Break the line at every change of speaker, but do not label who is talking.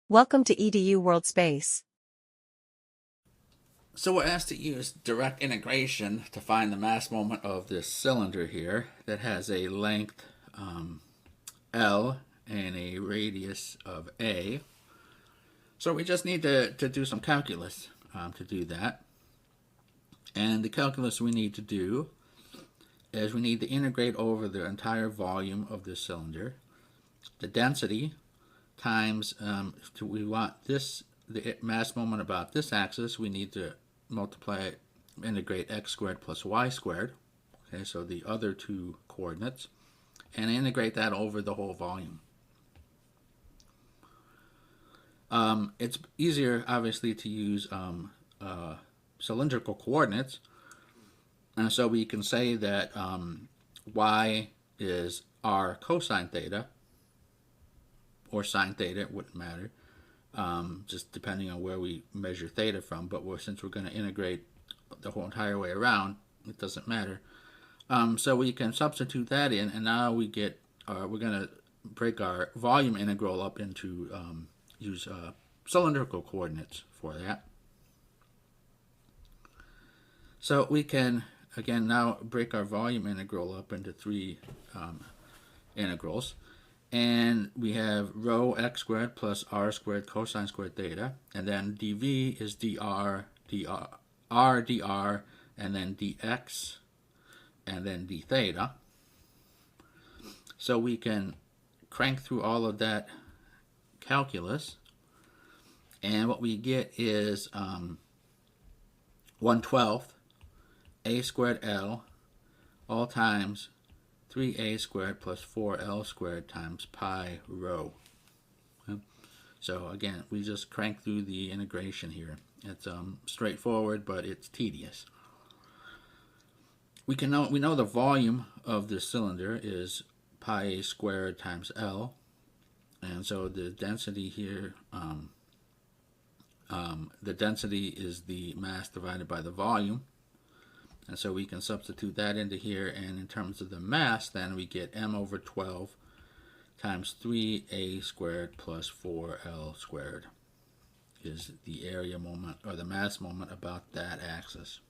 Welcome to EDU World Space.
So we're asked to use direct integration to find the mass moment of this cylinder here that has a length L and a radius of A. So we just need to do some calculus to do that. And the calculus we need to do is we need to integrate over the entire volume of this cylinder. The density times, we want this, the mass moment about this axis, we need to integrate x squared plus y squared. Okay, so the other two coordinates, and integrate that over the whole volume. It's easier, obviously, to use cylindrical coordinates, and so we can say that y is r cosine theta, or sine theta, it wouldn't matter, just depending on where we measure theta from, but since we're going to integrate the whole entire way around, it doesn't matter. So we can substitute that in, and now we get, we're going to break our volume integral up into, use cylindrical coordinates for that. So we can, again, now break our volume integral up into three integrals. And we have rho x squared plus r squared cosine squared theta. And then dv is dr, dr, and then dx, and then d theta. So we can crank through all of that calculus. And what we get is 1/12 a squared L all times 3a squared plus 4l squared times pi rho. So again, we just crank through the integration here. It's straightforward, but it's tedious. We know the volume of the cylinder is pi a squared times L, and so the density here, the density is the mass divided by the volume. And so we can substitute that into here, and in terms of the mass, then we get m over 12 times 3a squared plus 4l squared is the area moment, or the mass moment, about that axis.